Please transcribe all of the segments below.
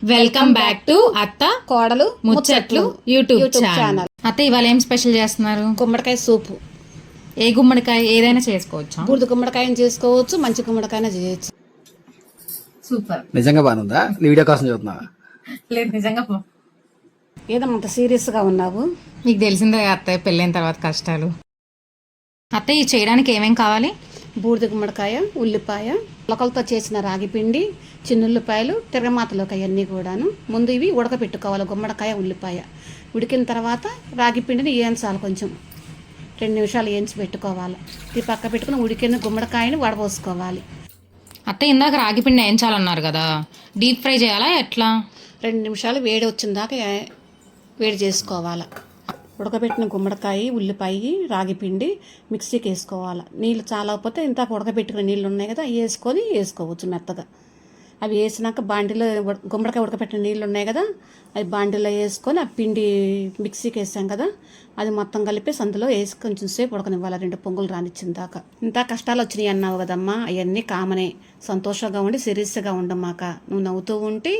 Welcome back to అత్త కోడలు ముచ్చట్లు యూట్యూబ్ ఛానల్. అత్త ఇవాళ ఏం స్పెషల్ చేస్తున్నారు? గుమ్మడికాయ సూపు. ఏ గుమ్మడికాయ ఏదైనా చేసుకోవచ్చా? బూడిద గుమ్మడికాయని చేసుకోవచ్చు, మంచి గుమ్మడికాయన చేయొచ్చు. సూపర్. నిజంగా బాగుందా? నీ వీడియో కోసం చూస్తున్నా? లేదు నిజంగా. ఏదమ్మా అంత సీరియస్ గా ఉన్నావు? మీకు తెలిసిందే అత్తయ్య పెళ్ళైన తర్వాత కష్టాలు. అత్తయ్య ఇది చేయడానికి ఏమేం కావాలి? బూడిద గుమ్మడికాయ, ఉల్లిపాయ, మొలకలతో చేసిన రాగి పిండి, చిన్నుల్లిపాయలు, తిరగమాతలోకి అవన్నీ కూడాను. ముందు ఇవి ఉడకపెట్టుకోవాలి. గుమ్మడికాయ, ఉల్లిపాయ ఉడికిన తర్వాత రాగి పిండిని వేయించాలి. కొంచెం 2 నిమిషాలు వేయించి పెట్టుకోవాలి. ఇది పక్క పెట్టుకుని ఉడికిన గుమ్మడికాయని వడపోసుకోవాలి. అత్తయ్య ఇందాక రాగి పిండి వేయించాలన్నారు కదా, డీప్ ఫ్రై చేయాలా ఎట్లా? 2 నిమిషాలు వేడి వచ్చిన దాకా వేడి చేసుకోవాలి. ఉడకబెట్టిన గుమ్మడికాయ, ఉల్లిపాయ, రాగి పిండి మిక్సీకి వేసుకోవాలి. నీళ్ళు చాలకపోతే ఇంతకు ఉడకబెట్టుకున్న నీళ్ళు ఉన్నాయి కదా, అవి వేసుకోవచ్చు మెత్తగా. అవి వేసినాక బాండీలో గుమ్మడికాయ ఉడకబెట్టిన నీళ్ళు ఉన్నాయి కదా, అవి బాండీలో వేసుకొని ఆ పిండి మిక్సీకి వేసాం కదా, అది మొత్తం కలిపి అందులో వేసి కొంచెం సేపు ఉడకనివ్వాలి. 2 పొంగులు రానిచ్చిన దాకా. ఇంత కష్టాలు వచ్చినాయి అన్నావు కదమ్మా, అవన్నీ కామనే. సంతోషంగా ఉండి సీరియస్గా ఉండమాక. నువ్వు నవ్వుతూ ఉంటే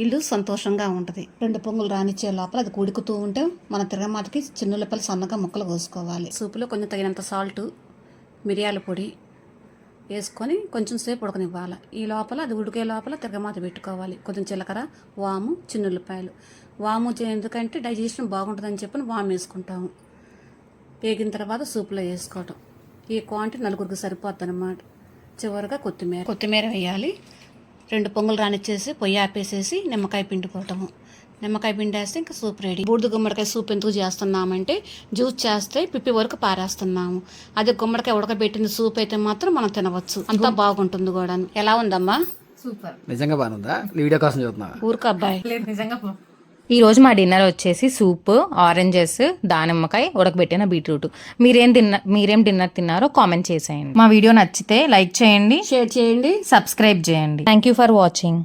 ఇల్లు సంతోషంగా ఉంటుంది. 2 పొంగులు రానిచ్చే లోపల అది ఉడుకుతూ ఉంటే మన తిరగమాతకి చిన్నులపల్లి సన్నగా ముక్కలు కోసుకోవాలి. సూపులో కొంచెం తగినంత సాల్ట్, మిరియాల పొడి వేసుకొని కొంచెం సేపు ఉడకనివ్వాలి. ఈ లోపల అది ఉడికే లోపల తిరగమాత పెట్టుకోవాలి. కొంచెం జీలకర్ర, వాము, చిన్నుల్లిపాయలు. వాము ఎందుకంటే డైజెషన్ బాగుంటుందని చెప్పి వాము వేసుకుంటాము. వేగిన తర్వాత సూపులో వేసుకోవటం. ఈ క్వాంటిటీ 4గురికి సరిపోద్ది అన్నమాట. చివరిగా కొత్తిమీర వేయాలి. 2 పొంగులు రానిచ్చేసి పొయ్యి ఆపేసేసి నిమ్మకాయ పిండుకోవటము. నిమ్మకాయ పిండి వేస్తే ఇంకా సూప్ రెడీ. బూడిద గుమ్మడికాయ సూప్ ఎందుకు చేస్తున్నామంటే జ్యూస్ చేస్తే పిప్పి వరకు పారేస్తున్నాము. అదే గుమ్మడికాయ ఉడకబెట్టిన సూప్ అయితే మాత్రం మనం తినవచ్చు. అంతా బాగుంటుంది కూడా. ఎలా ఉందమ్మా? సూపర్. నిజంగా బాగుందా? నీ వీడియో కోసం చూస్తున్నా? ఊరుకు అబ్బాయి. లేదు నిజంగా. ఈ రోజు మా డిన్నర్ వచ్చేసి సూప్, ఆరెంజెస్, దానిమ్మకాయ, ఉడకబెట్టిన బీట్రూట్. మీరేం డిన్నర్ తిన్నారో కామెంట్ చేసేయండి. మా వీడియో నచ్చితే లైక్ చేయండి, షేర్ చేయండి, సబ్స్క్రైబ్ చేయండి. Thank you for watching.